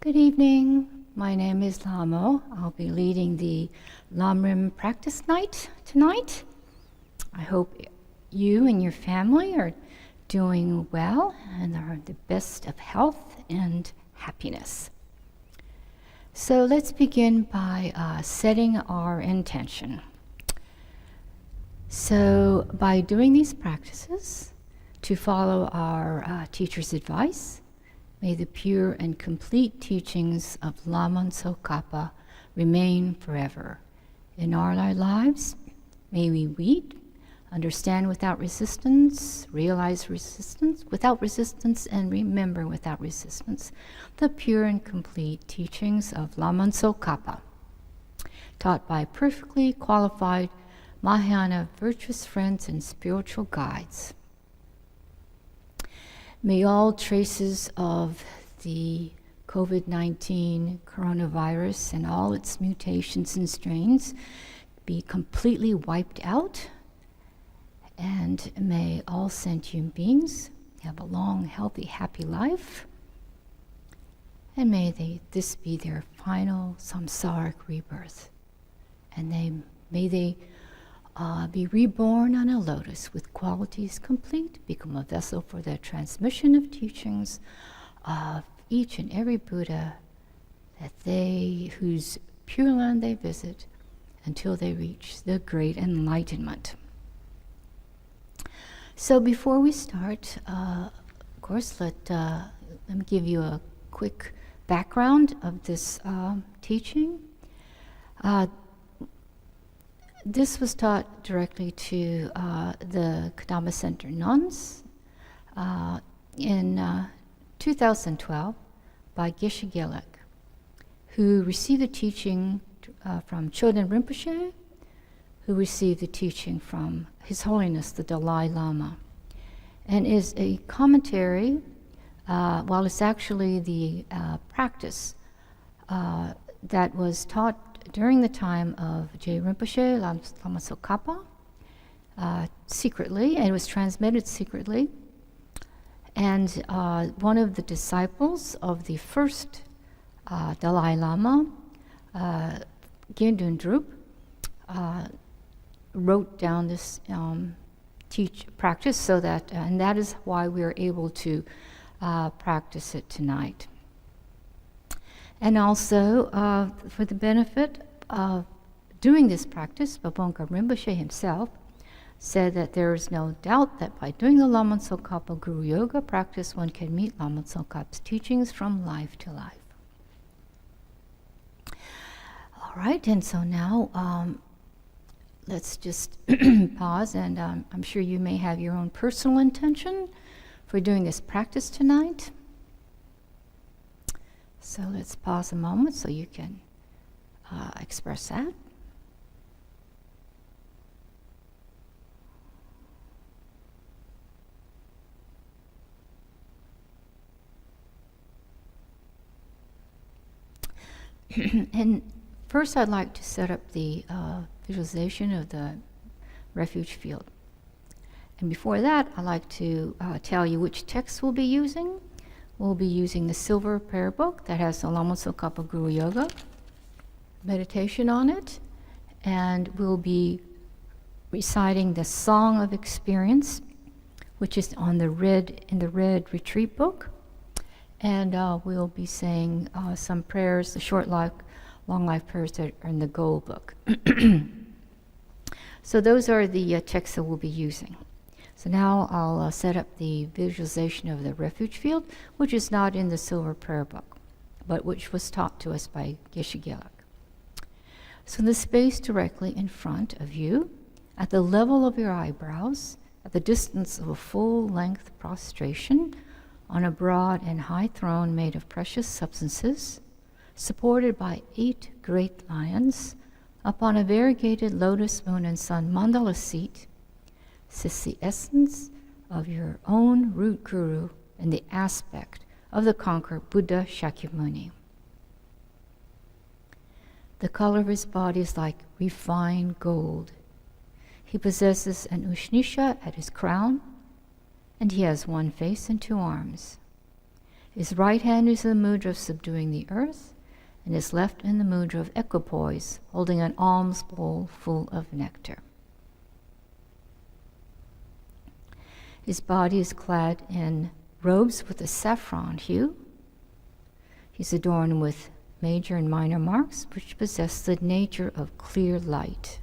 Good evening. My name is Lhamo. I'll be leading the Lamrim practice night tonight. I hope you and your family are doing well and are the best of health and happiness. So let's begin by setting our intention. So by doing these practices, to follow our teacher's advice, may the pure and complete teachings of Lama and Tsongkhapa remain forever. In our lives, may we read, understand without resistance, realize resistance without resistance, and remember without resistance the pure and complete teachings of Lama and Tsongkhapa, taught by perfectly qualified Mahayana virtuous friends and spiritual guides. May all traces of the COVID-19 coronavirus and all its mutations and strains be completely wiped out, and may all sentient beings have a long, healthy, happy life, and may this be their final samsaric rebirth, and may they be reborn on a lotus with qualities complete, become a vessel for the transmission of teachings of each and every Buddha whose pure land they visit until they reach the great enlightenment. So before we start, of course, let me give you a quick background of this teaching. This was taught directly to the Kadampa Center nuns in 2012 by Geshe Gelek, who received the teaching from Choden Rinpoche, who received the teaching from His Holiness the Dalai Lama, and is a commentary, while it's actually the practice that was taught during the time of J. Rinpoche, Lama Tsongkhapa, secretly, and it was transmitted secretly. And one of the disciples of the first Dalai Lama, Gyendun Drup, wrote down this practice, so that, and that is why we are able to practice it tonight. And also, for the benefit of doing this practice, Babongka Rinpoche himself said that there is no doubt that by doing the Lama Tsongkhapa Guru Yoga practice, one can meet Lama Tsongkhapa's teachings from life to life. All right, and so now let's just pause, and I'm sure you may have your own personal intention for doing this practice tonight. So let's pause a moment so you can express that. And first I'd like to set up the visualization of the refuge field. And before that, I'd like to tell you which text we'll be using. We'll be using the silver prayer book that has the Lama Tsongkhapa Guru Yoga meditation on it, and we'll be reciting the Song of Experience, which is in the red retreat book, and we'll be saying some prayers, the short life, long life prayers that are in the gold book. So those are the texts that we'll be using. So now I'll set up the visualization of the refuge field, which is not in the silver prayer book, but which was taught to us by Geshe Gelek. So in the space directly in front of you, at the level of your eyebrows, at the distance of a full-length prostration, on a broad and high throne made of precious substances, supported by 8 great lions, upon a variegated lotus, moon, and sun mandala seat, sits the essence of your own root guru in the aspect of the conquered Buddha Shakyamuni. The color of his body is like refined gold. He possesses an Ushnisha at his crown, and he has 1 face and 2 arms. His right hand is in the mudra of subduing the earth, and his left in the mudra of equipoise, holding an alms bowl full of nectar. His body is clad in robes with a saffron hue. He's adorned with major and minor marks, which possess the nature of clear light.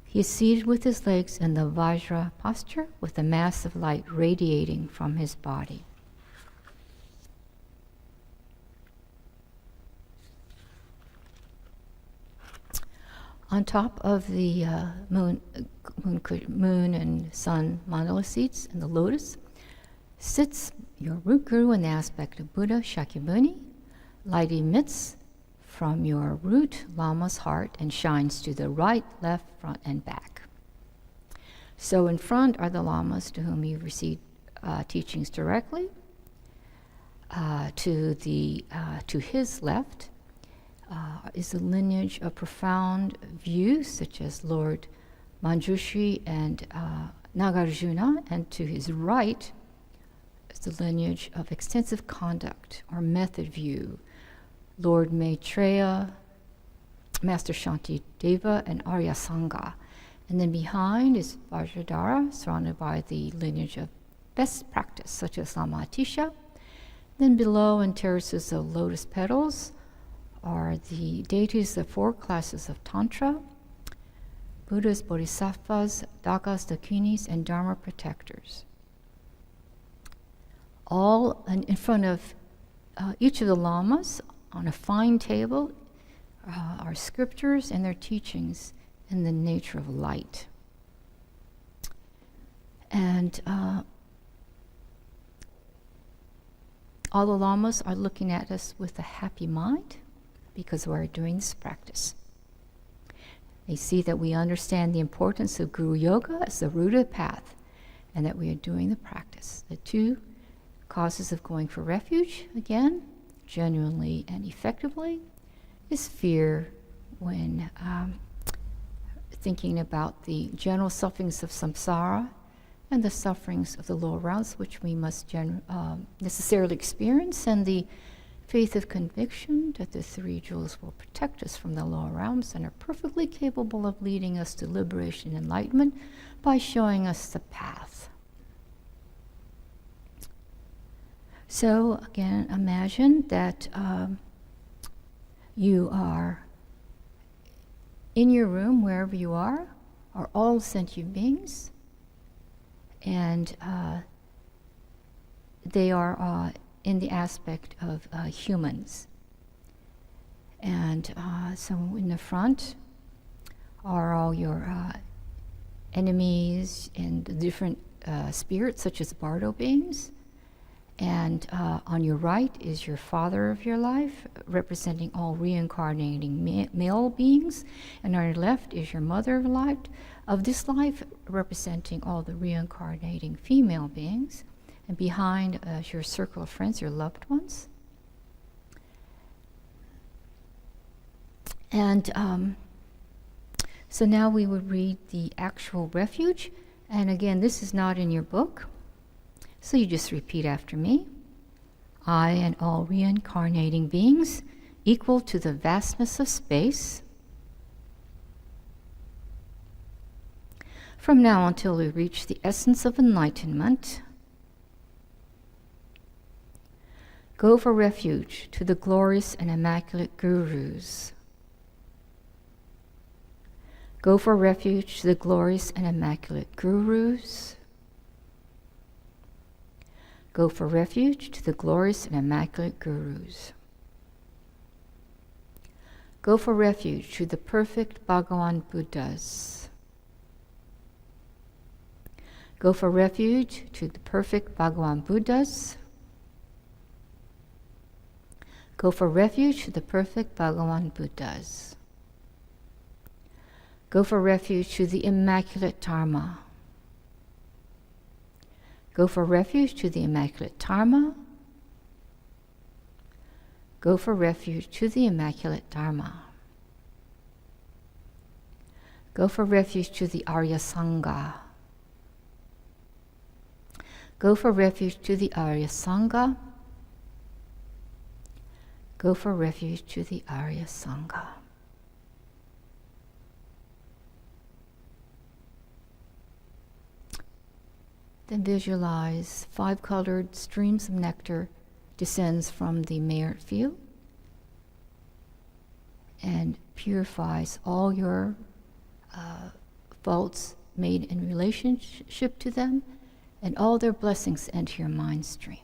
He is seated with his legs in the Vajra posture, with a mass of light radiating from his body. On top of the moon and sun mandala seats in the lotus sits your root guru in the aspect of Buddha, Shakyamuni. Light emits from your root Lama's heart and shines to the right, left, front, and back. So in front are the Lamas to whom you received teachings directly. To his left is the lineage of profound views, such as Lord Manjushri and Nagarjuna, and to his right is the lineage of extensive conduct or method view, Lord Maitreya, Master Shantideva, and Arya Sangha. And then behind is Vajradhara, surrounded by the lineage of best practice, such as Lama Atisha. Then below, in terraces of lotus petals, are the deities of 4 classes of Tantra: Buddhas, Bodhisattvas, Dakas, Dakinis, and Dharma protectors. All in front of each of the Lamas, on a fine table, are scriptures and their teachings in the nature of light. And all the Lamas are looking at us with a happy mind because we're doing this practice. They see that we understand the importance of Guru Yoga as the root of the path, and that we are doing the practice. The 2 causes of going for refuge, again, genuinely and effectively, is fear when thinking about the general sufferings of samsara and the sufferings of the lower realms, which we must necessarily experience, and the faith of conviction that the 3 jewels will protect us from the lower realms and are perfectly capable of leading us to liberation and enlightenment by showing us the path. So again, imagine that you are in your room, wherever you are all sentient beings, and they are in the aspect of humans. And so in the front are all your enemies and the different spirits, such as bardo beings. And on your right is your father of your life, representing all reincarnating male beings. And on your left is your mother of this life, representing all the reincarnating female beings. And behind is your circle of friends, your loved ones. And so now we would read the actual refuge. And again, this is not in your book. So you just repeat after me. I and all reincarnating beings, equal to the vastness of space, from now until we reach the essence of enlightenment, go for refuge to the glorious and immaculate gurus. Go for refuge to the glorious and immaculate gurus. Go for refuge to the glorious and immaculate gurus. Go for refuge to the perfect Bhagavan Buddhas. Go for refuge to the perfect Bhagavan Buddhas. Go for refuge to the perfect Bhagavan Buddhas. Go for refuge to the immaculate Dharma. Go for refuge to the immaculate Dharma. Go for refuge to the immaculate Dharma. Go for refuge to the Arya Sangha. Go for refuge to the Arya Sangha. Go for refuge to the Arya Sangha. Then visualize 5-colored streams of nectar descends from the merit field and purifies all your faults made in relationship to them, and all their blessings enter your mind stream.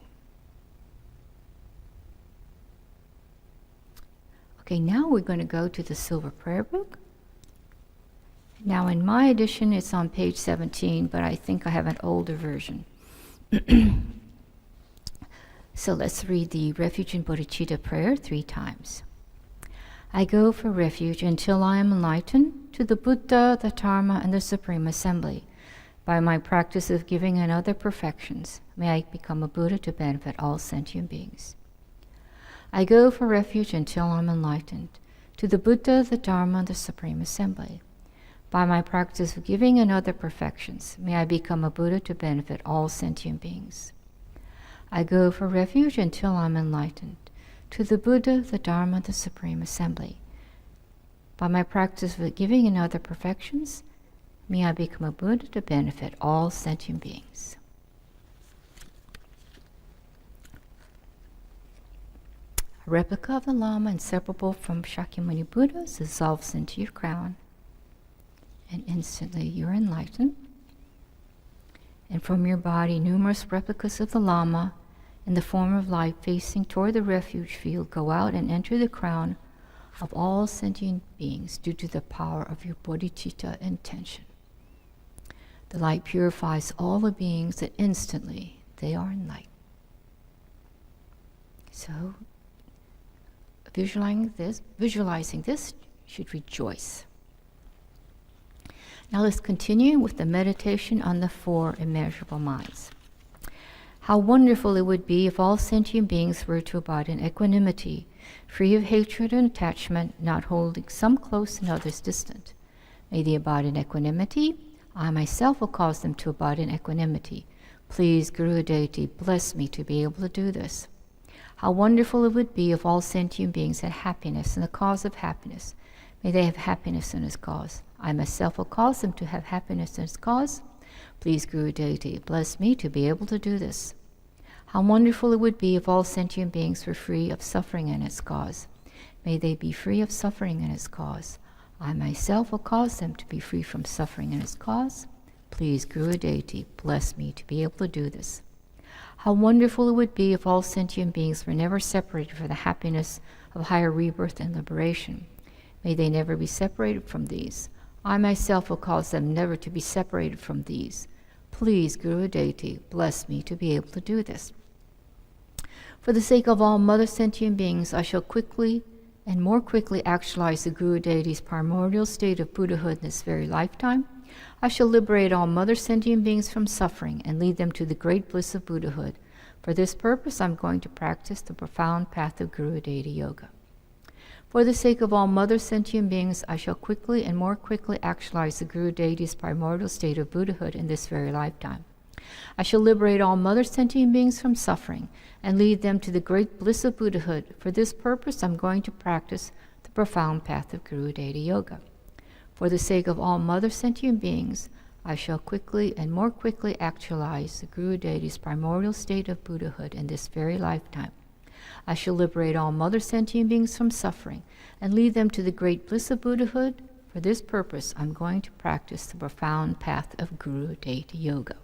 Okay, now we're going to go to the Silver Prayer Book. Now in my edition it's on page 17, but I think I have an older version. So let's read the Refuge and Bodhicitta prayer 3 times. I go for refuge until I am enlightened to the Buddha, the Dharma, and the Supreme Assembly. By my practice of giving and other perfections, may I become a Buddha to benefit all sentient beings. I go for refuge until I am enlightened to the Buddha, the Dharma, and the Supreme Assembly. By my practice of giving and other perfections, may I become a Buddha to benefit all sentient beings. I go for refuge until I am enlightened to the Buddha, the Dharma, the Supreme Assembly. By my practice of giving and other perfections, may I become a Buddha to benefit all sentient beings. A replica of the Lama, inseparable from Shakyamuni Buddhas, dissolves into your crown, and instantly you're enlightened. And from your body, numerous replicas of the Lama in the form of light facing toward the refuge field go out and enter the crown of all sentient beings due to the power of your bodhicitta intention. The light purifies all the beings, and instantly they are enlightened. So, visualizing this, you should rejoice. Now let's continue with the meditation on the 4 immeasurable minds. How wonderful it would be if all sentient beings were to abide in equanimity, free of hatred and attachment, not holding some close and others distant. May they abide in equanimity. I myself will cause them to abide in equanimity. Please, Guru Deity, bless me to be able to do this. How wonderful it would be if all sentient beings had happiness and the cause of happiness. May they have happiness in its cause. I myself will cause them to have happiness in its cause. Please, Guru Deity, bless me to be able to do this. How wonderful it would be if all sentient beings were free of suffering in its cause. May they be free of suffering in its cause. I myself will cause them to be free from suffering in its cause. Please, Guru Deity, bless me to be able to do this. How wonderful it would be if all sentient beings were never separated for the happiness of higher rebirth and liberation. May they never be separated from these. I myself will cause them never to be separated from these. Please, Guru Deity, bless me to be able to do this. For the sake of all mother sentient beings, I shall quickly and more quickly actualize the Guru Deity's primordial state of Buddhahood in this very lifetime. I shall liberate all mother sentient beings from suffering and lead them to the great bliss of Buddhahood. For this purpose, I'm going to practice the profound path of Guru Deity Yoga. For the sake of all mother sentient beings, I shall quickly and more quickly actualize the Guru Deity's primordial state of Buddhahood in this very lifetime. I shall liberate all mother sentient beings from suffering and lead them to the great bliss of Buddhahood. For this purpose, I'm going to practice the profound path of Guru Deity Yoga. For the sake of all mother sentient beings, I shall quickly and more quickly actualize the Guru Deity's primordial state of Buddhahood in this very lifetime. I shall liberate all mother sentient beings from suffering and lead them to the great bliss of Buddhahood. For this purpose, I'm going to practice the profound path of Guru Deity Yoga.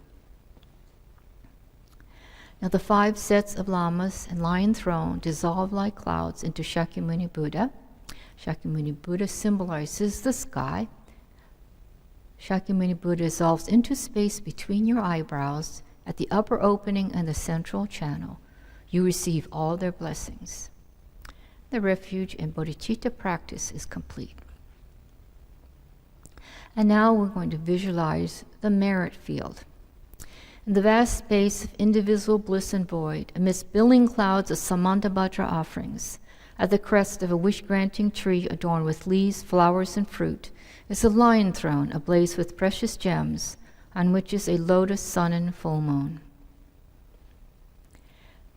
Now the 5 sets of lamas and lion throne dissolve like clouds into Shakyamuni Buddha. Shakyamuni Buddha symbolizes the sky. Shakyamuni Buddha dissolves into space between your eyebrows at the upper opening and the central channel. You receive all their blessings. The refuge and bodhicitta practice is complete. And now we're going to visualize the merit field. In the vast space of indivisible bliss and void, amidst billowing clouds of Samantabhadra offerings, at the crest of a wish-granting tree adorned with leaves, flowers, and fruit, is a lion throne ablaze with precious gems, on which is a lotus sun and full moon.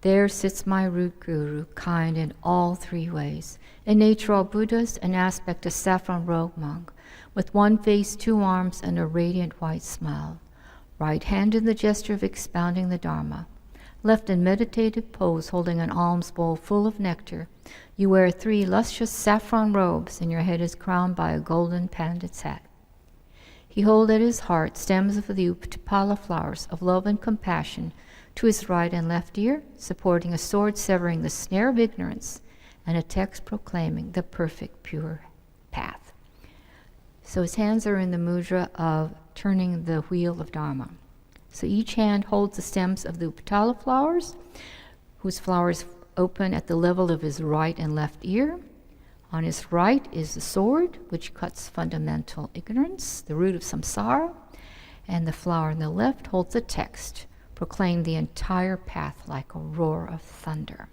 There sits my root guru, kind in all three ways. In nature all Buddhas, an aspect a saffron robe monk, with one face, two arms, and a radiant white smile. Right hand in the gesture of expounding the Dharma. Left in meditative pose, holding an alms bowl full of nectar. You wear 3 luscious saffron robes, and your head is crowned by a golden pandit's hat. He holds at his heart stems of the upatipala flowers of love and compassion, to his right and left ear, supporting a sword severing the snare of ignorance, and a text proclaiming the perfect pure path. So his hands are in the mudra of turning the wheel of Dharma. So each hand holds the stems of the upatipala flowers, whose flowers open at the level of his right and left ear. On his right is the sword, which cuts fundamental ignorance, the root of samsara, and the flower on the left holds the text, proclaim the entire path like a roar of thunder.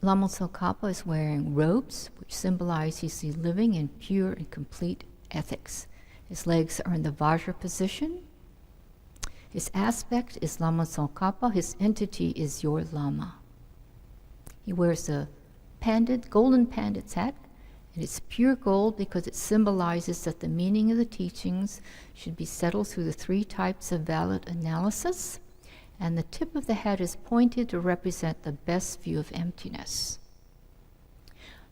Lama Tsongkhapa is wearing robes, which symbolize he's living in pure and complete ethics. His legs are in the Vajra position. His aspect is Lama Tsongkhapa. His entity is your Lama. He wears a golden pandit's hat, and it's pure gold because it symbolizes that the meaning of the teachings should be settled through the 3 types of valid analysis, and the tip of the hat is pointed to represent the best view of emptiness.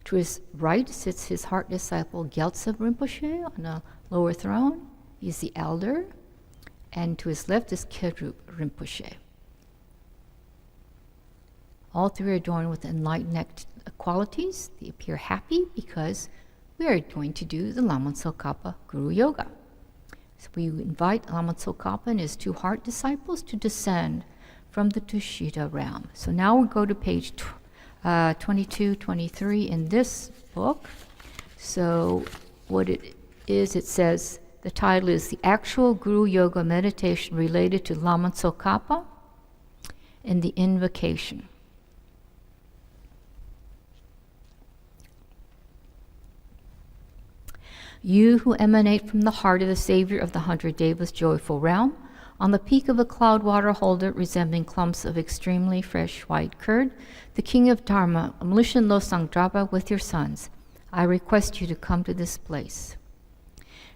To his right sits his heart disciple Gyaltsen Rinpoche on a lower throne. He's the elder. And to his left is Kedrup Rinpoche. All 3 are adorned with enlightened qualities. They appear happy because we are going to do the Lama Tsongkhapa Guru Yoga. So we invite Lama Tsongkhapa and his 2 heart disciples to descend from the Tushita realm. So now we'll go to page 22, 23 in this book. So what it is, it says, the title is The Actual Guru Yoga Meditation Related to Lama Tsongkhapa and the Invocation. You who emanate from the heart of the Savior of the 100 Devas joyful realm, on the peak of a cloud water holder resembling clumps of extremely fresh white curd, the King of Dharma, Omniscient Losang Drapa with your sons, I request you to come to this place.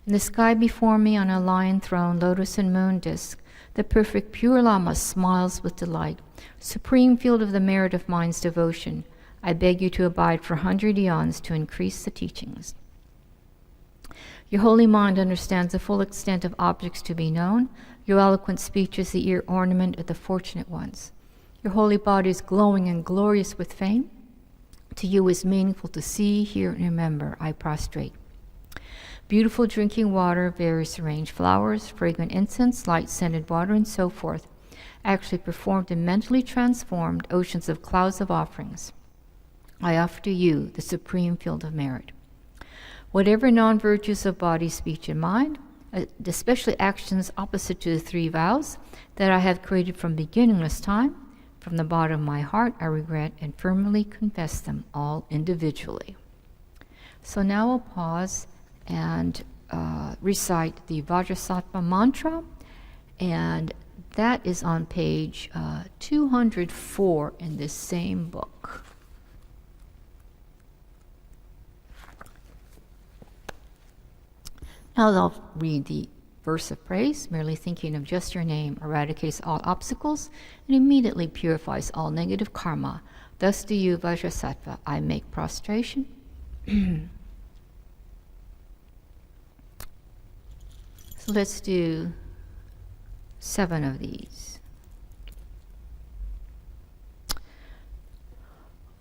In the sky before me on a lion throne, lotus and moon disk, the perfect pure Lama smiles with delight, supreme field of the merit of mind's devotion. I beg you to abide for 100 eons to increase the teachings. Your holy mind understands the full extent of objects to be known. Your eloquent speech is the ear ornament of the fortunate ones. Your holy body is glowing and glorious with fame. To you is meaningful to see, hear, and remember. I prostrate. Beautiful drinking water, various arranged flowers, fragrant incense, light-scented water, and so forth, actually performed and mentally transformed oceans of clouds of offerings. I offer to you the supreme field of merit. Whatever non-virtues of body, speech, and mind, especially actions opposite to the 3 vows that I have created from beginningless time, from the bottom of my heart, I regret and firmly confess them all individually. So now we'll pause and recite the Vajrasattva mantra, and that is on page 204 in this same book. Now I'll read the verse of praise. Merely thinking of just your name eradicates all obstacles and immediately purifies all negative karma. Thus do you, Vajrasattva, I make prostration. So let's do 7 of these.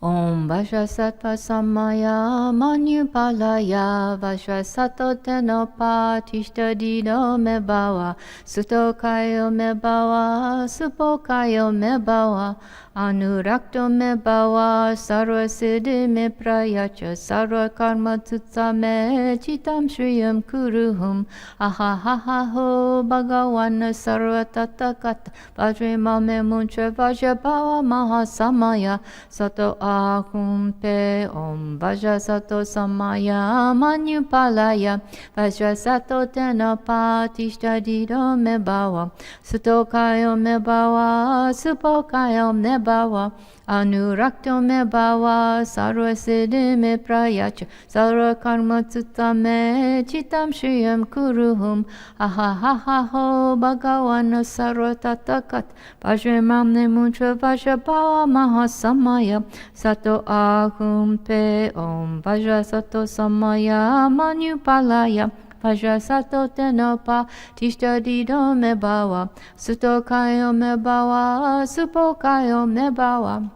Om Vajrasattva Sammaya Manupalaya Vajrasattva Tenopa Tishtadino Mebawa Sutokayo Mebawa Supokayo Mebawa Anurakto Mebawa Sarva Siddhi Me Prayacha Sarva Karma Tutsa Me Chitam Shriyam Kuruhum Ahahaho Bhagawana Sarva Tathagata Vajrima Me Muntra Vajrabhava Mahasamaya Sato ahum pe om Vajrasattva samaya manupalaya Vajrasattva tenapa tishtadido me bhava Sutokayo me bhava Supokayo me bhava Anurakto me bhava sarva siddhi me prayacha sarva karma tsutame chitam shriyam kuruhum ahahaho bhagavana sarva tatakat vajramamne muntra vajrabhava mahasamaya sato ahum pe om vajrasattva samaya manupalaya Vajrasattva tenapa tishtadido me bhava Sutokayo me bhava Supokayo me bhava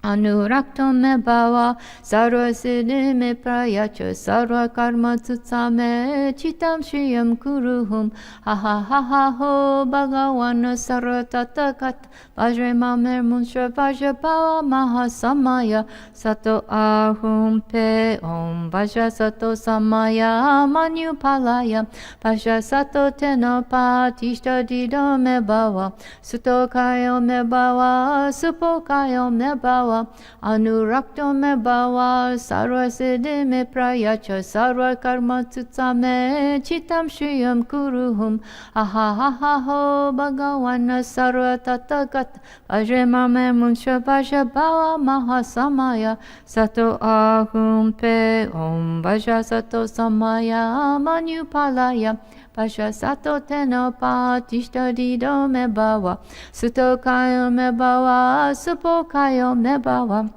Anurakto me bhava sarva siddhi me prayacha sarva karma tsutsame chitam shriyam kuruhum ahahaho bhagavana sarva tatakat vajramamne muntra vajrabhava mahasamaya sato ahum pe om vajrasattva samaya manupalaya vajrasattva tenapa tishtadido me bhava sutokayo me bhava supokayo me bhava Anurakto me bhava sarva siddhi me prayacha sarva karma tsutsame chitam shriyam kuruhum ahahaho bhagavana sarva tatagat vajramamne muntra vajrabhava mahasamaya sato ahum pe om vajrasattva samaya manupalaya Vajrasattva tenapa tishtadido me bhava Sutokayo me bhava Supokayo me bhava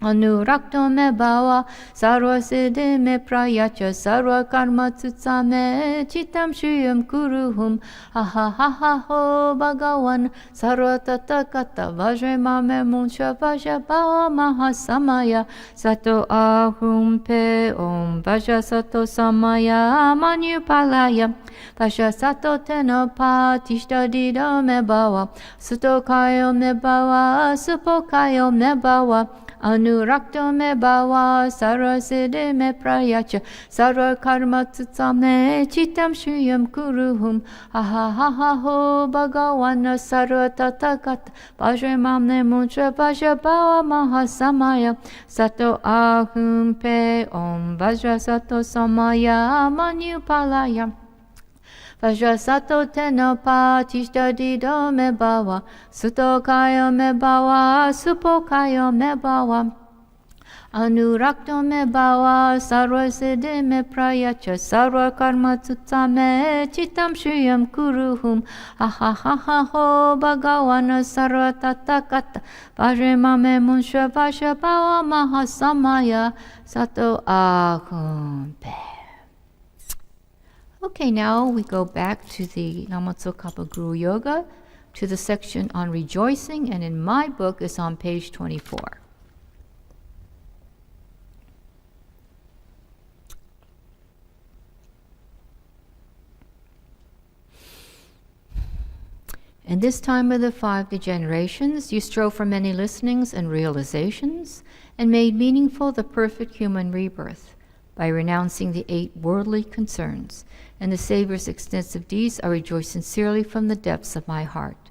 Anurakto me bhava sarva siddhi me prayacha sarva karma tsutsame chitam shriyam kuruhum ahahaho bhagavan sarva tatakata vajramamne muntra vajrabhava mahasamaya sato ahum pe om vajrasattva samaya manupalaya Vajrasattva tenapa tishtadido me bhava Sutokayo me bhava Supokayo me bhava Anurakto me bhava sarva siddhi me prayacha sarva karma tsutsame chitam shriyam kuruhum ahahaho bhagavana sarva tatagat vajramamne muntra vajrabhava mahasamaya sato ahum pe om vajrasattva samaya manupalaya Vajrasattva tenapa tishtadido me bhava Sutokayo me bhava Supokayo me bhava Anurakto me bhava sarva siddhi me prayacha sarva karma tsutsame chitam shriyam kuruhum ahahaho bhagavana sarva tatakata vajramamne muntra vajrabhava mahasamaya sato ahum pe. Okay, now we go back to the Lama Tsongkhapa Guru Yoga, to the section on rejoicing, and in my book is on page 24. In this time of the 5 degenerations, you strove for many listenings and realizations, and made meaningful the perfect human rebirth by renouncing the 8 worldly concerns. And the Savior's extensive deeds, I rejoice sincerely from the depths of my heart.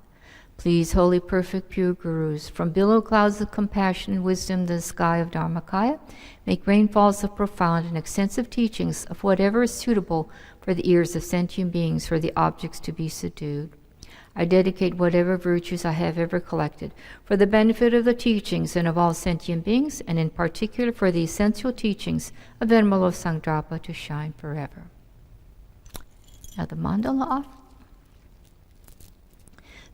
Please, holy, perfect, pure Gurus, from billow clouds of compassion and wisdom to the sky of Dharmakaya, make rainfalls of profound and extensive teachings of whatever is suitable for the ears of sentient beings, for the objects to be subdued. I dedicate whatever virtues I have ever collected for the benefit of the teachings and of all sentient beings, and in particular for the essential teachings of Venerable Tsongkhapa to shine forever. Now the mandala off.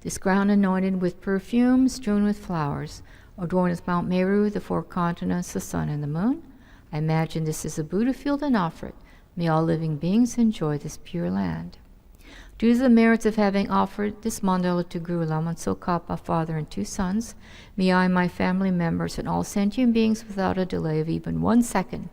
This ground anointed with perfume, strewn with flowers, adorned with Mount Meru, the 4 continents, the sun, and the moon. I imagine this is a Buddha field and offer it. May all living beings enjoy this pure land. Due to the merits of having offered this mandala to Guru Lama Tsongkhapa, father and 2 sons, may I, my family members, and all sentient beings without a delay of even 1 second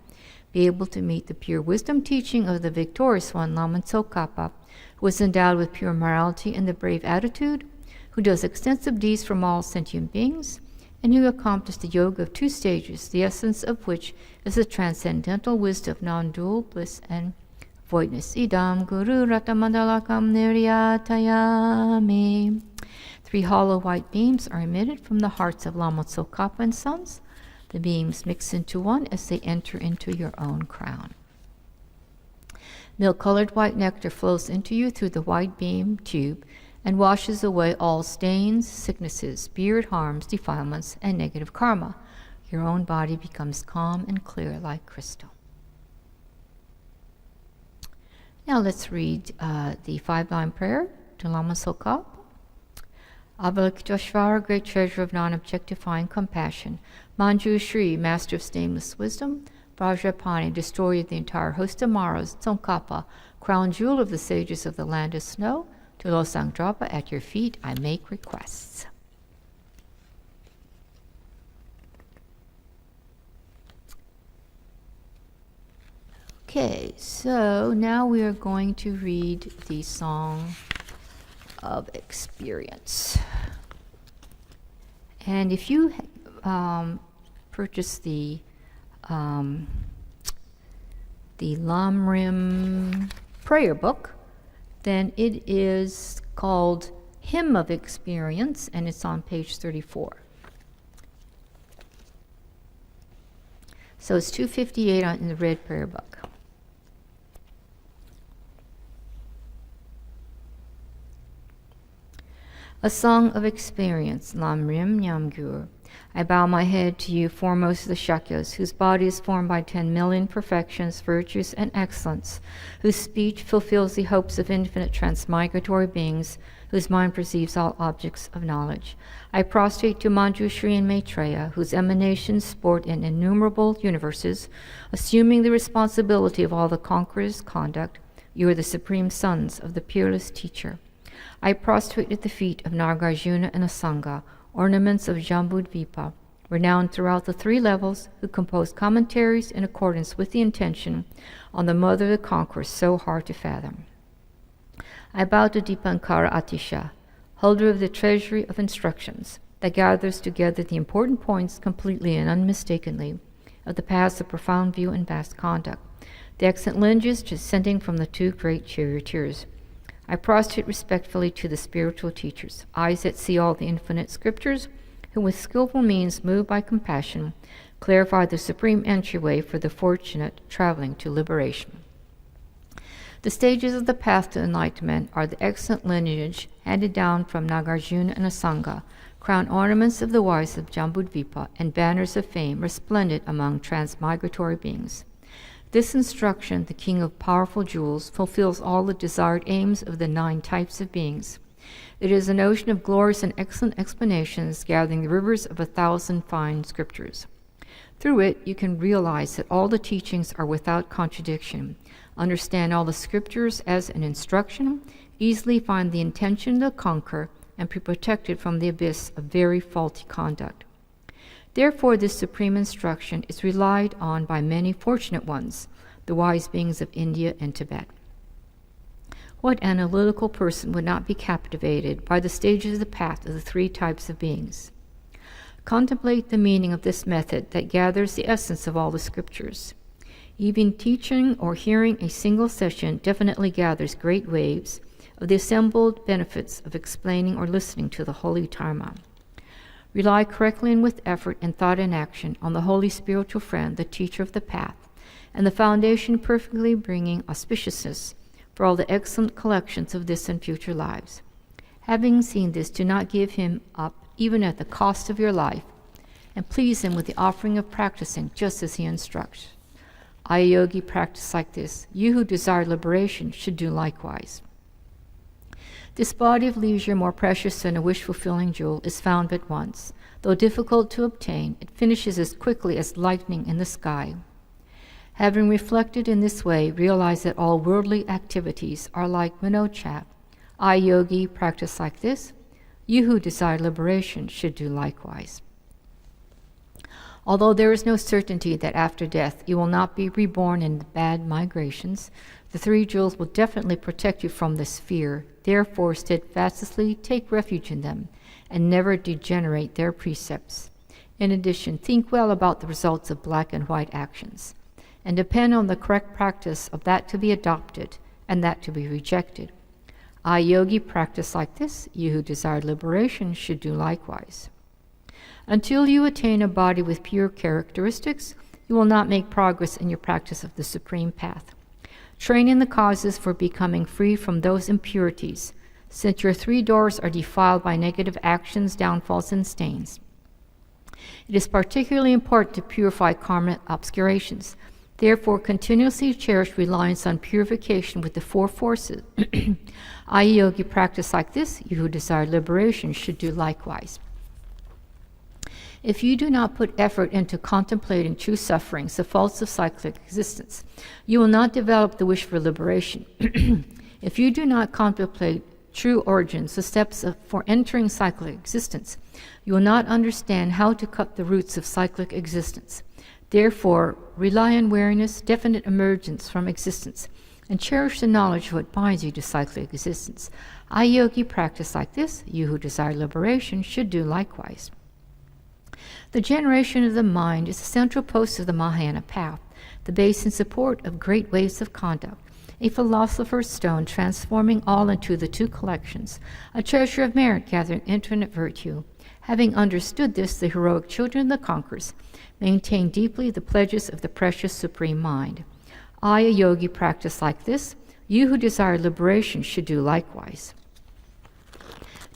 be able to meet the pure wisdom teaching of the victorious one, Lama Tsongkhapa, who is endowed with pure morality and the brave attitude, who does extensive deeds from all sentient beings, and who accomplished the yoga of 2 stages, the essence of which is the transcendental wisdom of non-dual bliss and voidness. Idam Guru Rata Mandalakam Niryatayami. 3 hollow white beams are emitted from the hearts of Lama Tsongkhapa and sons, The beams mix into one as they enter into your own crown. Milk-colored white nectar flows into you through the white beam tube and washes away all stains, sicknesses, spirit harms, defilements, and negative karma. Your own body becomes calm and clear like crystal. Now let's read the 5-line prayer to Lama Tsongkhapa. Avalokiteshvara, great treasure of non-objectifying compassion, Manjushri, master of stainless wisdom, Vajrapani, destroyer of the entire host of Maras, Tsongkhapa, crown jewel of the sages of the land of snow, to Losangdrapa, at your feet I make requests. Okay, so now we are going to read the Song of Experience. And if you purchase the Lamrim prayer book, then it is called Hymn of Experience, and it's on page 34. So it's 258 in the red prayer book. A Song of Experience, Lamrim Nyamgur. I bow my head to you, foremost of the Shakyas, whose body is formed by 10 million perfections, virtues, and excellence, whose speech fulfills the hopes of infinite transmigratory beings, whose mind perceives all objects of knowledge. I prostrate to Manjushri and Maitreya, whose emanations sport in innumerable universes, assuming the responsibility of all the conqueror's conduct. You are the supreme sons of the peerless teacher. I prostrate at the feet of Nagarjuna and Asanga, ornaments of Jambudvipa, renowned throughout the 3 levels, who composed commentaries in accordance with the intention on the mother of the conqueror so hard to fathom. I bow to Dipankara Atisha, holder of the treasury of instructions, that gathers together the important points completely and unmistakably of the paths of profound view and vast conduct, the excellent lineages descending from the 2 great charioteers. I prostrate respectfully to the spiritual teachers, eyes that see all the infinite scriptures, who with skillful means, moved by compassion, clarify the supreme entryway for the fortunate traveling to liberation. The stages of the path to enlightenment are the excellent lineage handed down from Nagarjuna and Asanga, crown ornaments of the wise of Jambudvipa, and banners of fame resplendent among transmigratory beings. This instruction, the king of powerful jewels, fulfills all the desired aims of the 9 types of beings. It is an ocean of glorious and excellent explanations, gathering the rivers of 1,000 fine scriptures. Through it, you can realize that all the teachings are without contradiction, understand all the scriptures as an instruction, easily find the intention to conquer, and be protected from the abyss of very faulty conduct. Therefore, this supreme instruction is relied on by many fortunate ones, the wise beings of India and Tibet. What analytical person would not be captivated by the stages of the path of the 3 types of beings? Contemplate the meaning of this method that gathers the essence of all the scriptures. Even teaching or hearing a single session definitely gathers great waves of the assembled benefits of explaining or listening to the holy Dharma. Rely correctly and with effort and thought and action on the holy spiritual friend, the teacher of the path, and the foundation perfectly bringing auspiciousness for all the excellent collections of this and future lives. Having seen this, do not give him up, even at the cost of your life, and please him with the offering of practicing just as he instructs. I, a yogi, practice like this. You who desire liberation should do likewise. This body of leisure, more precious than a wish-fulfilling jewel, is found but once. Though difficult to obtain, it finishes as quickly as lightning in the sky. Having reflected in this way, realize that all worldly activities are like minnow chaff. I, yogi, practice like this. You who desire liberation should do likewise. Although there is no certainty that after death you will not be reborn in bad migrations, the 3 jewels will definitely protect you from this fear. Therefore, steadfastly take refuge in them and never degenerate their precepts. In addition, think well about the results of black and white actions, and depend on the correct practice of that to be adopted and that to be rejected. I, yogi, practice like this. You who desire liberation should do likewise. Until you attain a body with pure characteristics, you will not make progress in your practice of the Supreme Path. Train in the causes for becoming free from those impurities, since your 3 doors are defiled by negative actions, downfalls, and stains. It is particularly important to purify karmic obscurations. Therefore, continuously cherish reliance on purification with the 4 forces. I.e., yogi practice like this, you who desire liberation should do likewise. If you do not put effort into contemplating true sufferings, the faults of cyclic existence, you will not develop the wish for liberation. If you do not contemplate true origins, the steps for entering cyclic existence, you will not understand how to cut the roots of cyclic existence. Therefore, rely on wariness, definite emergence from existence, and cherish the knowledge of what binds you to cyclic existence. I, yogi, practice like this. You who desire liberation should do likewise. The generation of the mind is the central post of the Mahayana path, the base and support of great waves of conduct, a philosopher's stone transforming all into the 2 collections, a treasure of merit gathering infinite virtue. Having understood this, the heroic children of the conquerors maintain deeply the pledges of the precious Supreme Mind. I, a yogi, practice like this. You who desire liberation should do likewise.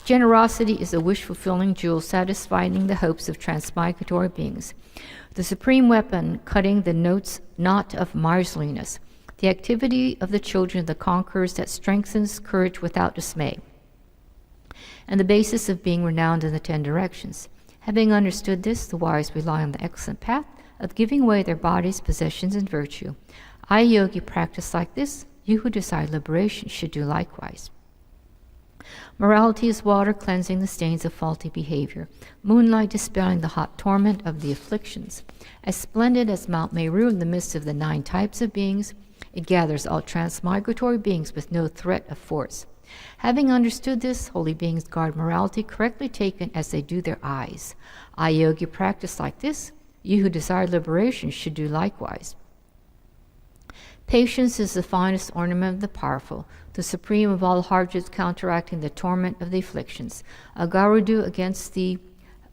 Generosity is a wish-fulfilling jewel satisfying the hopes of transmigratory beings, the supreme weapon cutting the knot of miserliness, the activity of the children of the conquerors that strengthens courage without dismay, and the basis of being renowned in the 10 directions. Having understood this, the wise rely on the excellent path of giving away their bodies, possessions, and virtue. I, yogi, practice like this. You who desire liberation should do likewise. Morality is water cleansing the stains of faulty behavior, moonlight dispelling the hot torment of the afflictions. As splendid as Mount Meru in the midst of the 9 types of beings, it gathers all transmigratory beings with no threat of force. Having understood this, holy beings guard morality correctly taken as they do their eyes. I, yogi, practice like this. You who desire liberation should do likewise. Patience is the finest ornament of the powerful, the supreme of all hardships counteracting the torment of the afflictions, a garudu against the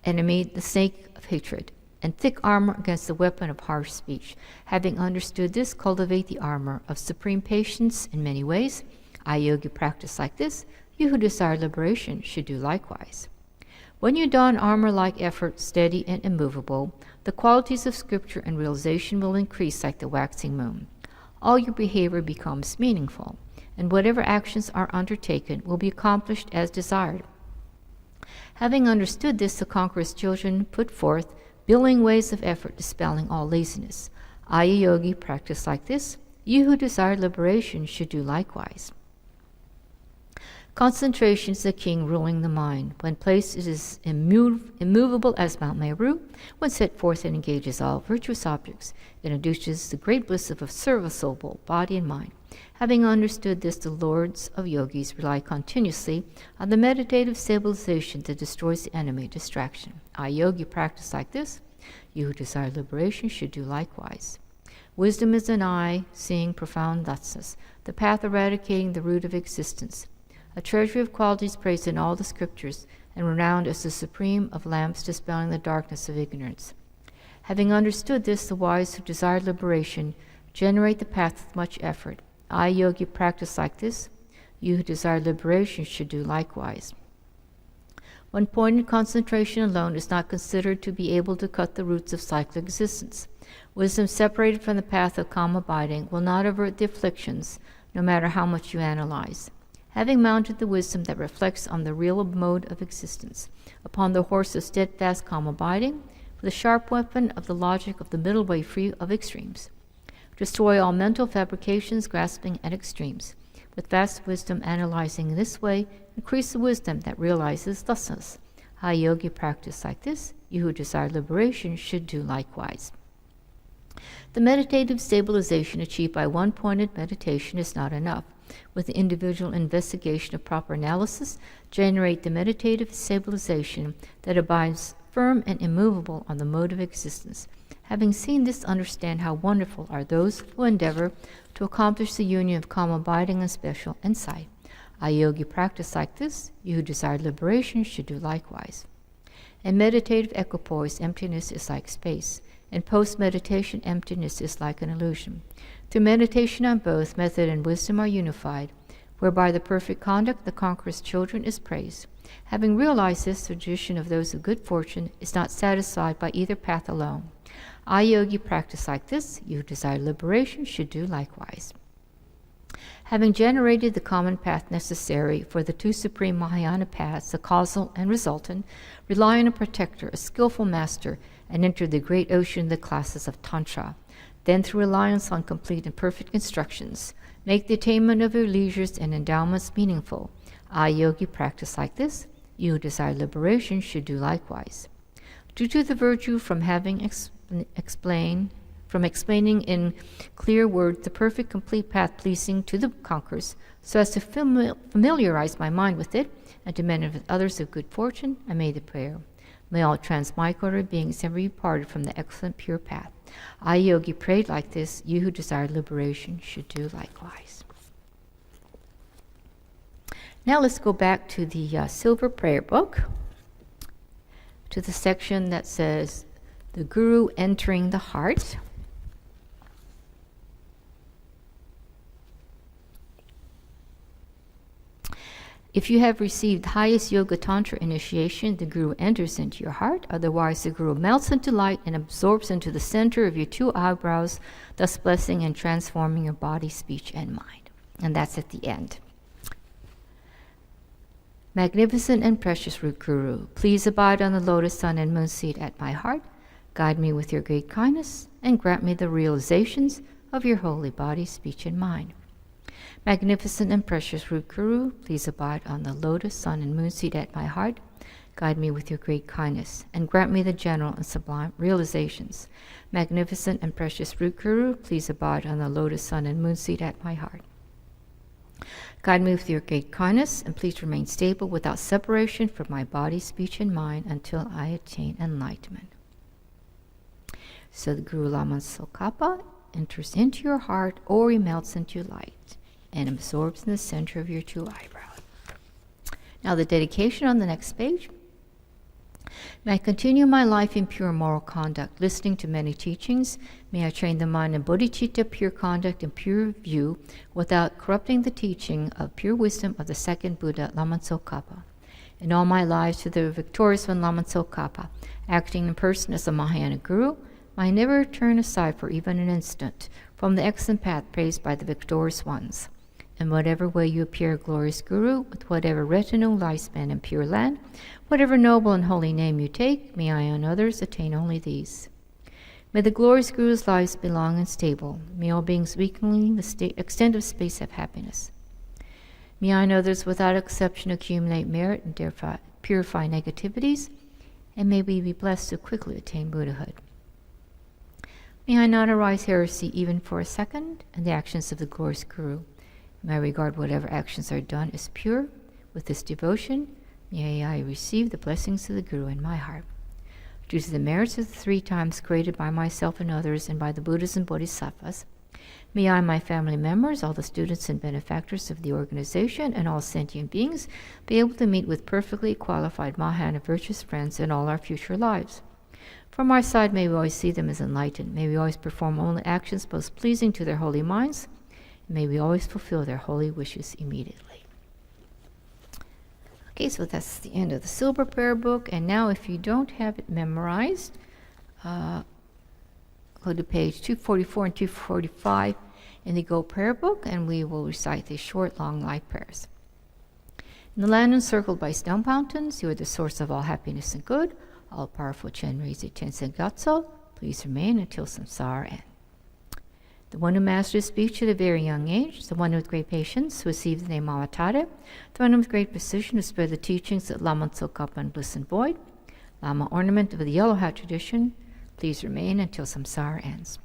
enemy, the snake of hatred, and thick armor against the weapon of harsh speech. Having understood this, cultivate the armor of supreme patience in many ways. I, yogi, practice like this. You who desire liberation should do likewise. When you don armor-like effort, steady and immovable, the qualities of scripture and realization will increase like the waxing moon. All your behavior becomes meaningful, and whatever actions are undertaken will be accomplished as desired. Having understood this, the conqueror's children put forth billing ways of effort, dispelling all laziness. I, a yogi, practice like this. You who desire liberation should do likewise. Concentration is the king ruling the mind. When placed, it is immovable as Mount Meru. When set forth, it engages all virtuous objects. It induces the great bliss of a serviceable body and mind. Having understood this, the lords of yogis rely continuously on the meditative stabilization that destroys the enemy, distraction. I, yogi, practice like this. You who desire liberation should do likewise. Wisdom is an eye, seeing profound thusness, the path eradicating the root of existence. A treasury of qualities praised in all the scriptures, and renowned as the supreme of lamps dispelling the darkness of ignorance. Having understood this, the wise who desire liberation generate the path with much effort. I, yogi, practice like this. You who desire liberation should do likewise. One pointed concentration alone is not considered to be able to cut the roots of cyclic existence. Wisdom separated from the path of calm abiding will not avert the afflictions, no matter how much you analyze. Having mounted the wisdom that reflects on the real mode of existence, upon the horse of steadfast calm abiding, with the sharp weapon of the logic of the middle way free of extremes. Destroy all mental fabrications grasping at extremes. With vast wisdom analyzing in this way, increase the wisdom that realizes thusness. I, yogi, practice like this. You who desire liberation should do likewise. The meditative stabilization achieved by one-pointed meditation is not enough. With the individual investigation of proper analysis, generate the meditative stabilization that abides firm and immovable on the mode of existence. Having seen this, understand how wonderful are those who endeavor to accomplish the union of calm abiding and special insight. I, yogi, practice like this. You who desire liberation should do likewise. In meditative equipoise, emptiness is like space. In post-meditation, emptiness is like an illusion. Through meditation on both, method and wisdom are unified, whereby the perfect conduct of the conqueror's children is praised. Having realized this, the tradition of those of good fortune is not satisfied by either path alone. I, yogi, practice like this. You who desire liberation should do likewise. Having generated the common path necessary for the two supreme Mahayana paths, the causal and resultant, rely on a protector, a skillful master, and enter the great ocean of the classes of Tantra. Then, through reliance on complete and perfect instructions, make the attainment of your leisures and endowments meaningful. I, yogi, practice like this. You who desire liberation should do likewise. Due to the virtue from having explaining in clear words the perfect complete path pleasing to the conquerors, so as to familiarize my mind with it, and to benefit others of good fortune, I made the prayer. May all transmigrated beings ever be parted from the excellent pure path. I, yogi, prayed like this. You who desire liberation should do likewise. Now let's go back to the Silver Prayer Book, to the section that says, the Guru entering the heart. If you have received highest Yoga Tantra initiation, the Guru enters into your heart. Otherwise, the Guru melts into light and absorbs into the center of your two eyebrows, thus blessing and transforming your body, speech, and mind. And that's at the end. Magnificent and precious root Guru, please abide on the lotus, sun, and moon seat at my heart. Guide me with your great kindness and grant me the realizations of your holy body, speech, and mind. Magnificent and precious root Guru, please abide on the lotus, sun, and moon seat at my heart. Guide me with your great kindness and grant me the general and sublime realizations. Magnificent and precious root Guru, please abide on the lotus, sun, and moon seat at my heart. Guide me with your great kindness, and please remain stable without separation from my body, speech, and mind until I attain enlightenment. So the Guru Lama Tsongkhapa enters into your heart, or he melts into light and absorbs in the center of your two eyebrows. Now the dedication on the next page. May I continue my life in pure moral conduct, listening to many teachings. May I train the mind in bodhicitta, pure conduct, and pure view, without corrupting the teaching of pure wisdom of the second Buddha, Lama Tsongkhapa. In all my lives, to the victorious one, Lama Tsongkhapa, acting in person as a Mahayana Guru, may I never turn aside for even an instant from the excellent path praised by the victorious ones. In whatever way you appear, glorious Guru, with whatever retinue, lifespan, and pure land, whatever noble and holy name you take, may I and others attain only these. May the glorious Guru's lives be long and stable. May all beings weakening the extent of space have happiness. May I and others without exception accumulate merit and purify negativities, and may we be blessed to quickly attain Buddhahood. May I not arise heresy even for a second in the actions of the glorious Guru. May I regard whatever actions are done as pure. With this devotion, may I receive the blessings of the Guru in my heart. Due to the merits of the 3 times created by myself and others and by the Buddhas and Bodhisattvas, may I and my family members, all the students and benefactors of the organization, and all sentient beings be able to meet with perfectly qualified Mahayana virtuous friends in all our future lives. From our side, may we always see them as enlightened. May we always perform only actions most pleasing to their holy minds. May we always fulfill their holy wishes immediately. Okay, so that's the end of the Silver Prayer Book. And now if you don't have it memorized, go to page 244 and 245 in the Gold Prayer Book, and we will recite these short, long life prayers. In the land encircled by snow mountains, you are the source of all happiness and good. All-powerful Chenrezig Tenzin Gyatso, please remain until samsara ends. The one who mastered speech at a very young age, the one with great patience who received the name Avatara, the one with great precision who spread the teachings of Lama Tsongkhapa and Bliss and Void, Lama ornament of the yellow hat tradition, please remain until samsara ends.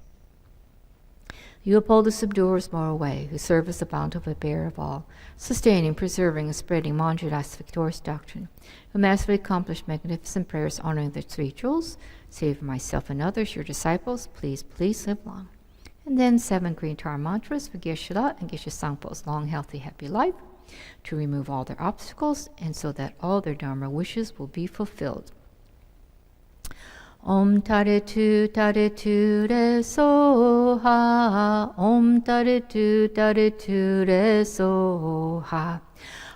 You uphold the subduer's moral way, who serve as the bountiful bearer of all, sustaining, preserving, and spreading Manjula's victorious doctrine, who masterfully accomplished magnificent prayers honoring the 3 jewels, save myself and others, your disciples, please live long. And then 7 green tar mantras for Geshe-la and Geshe Sangpo's long, healthy, happy life, to remove all their obstacles, and so that all their Dharma wishes will be fulfilled. Om tare tu re soha. Om tare tu re soha.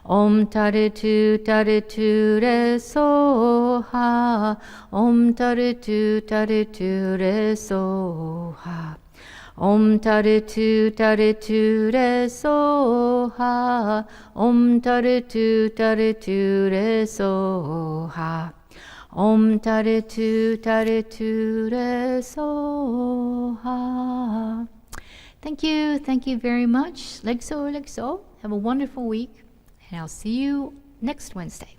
Om tare tu re soha. Om tare tu re soha. Om tare tu re soha. Om tare tu re soha. Om tare tu re soha. Thank you very much. Legso. Have a wonderful week, and I'll see you next Wednesday.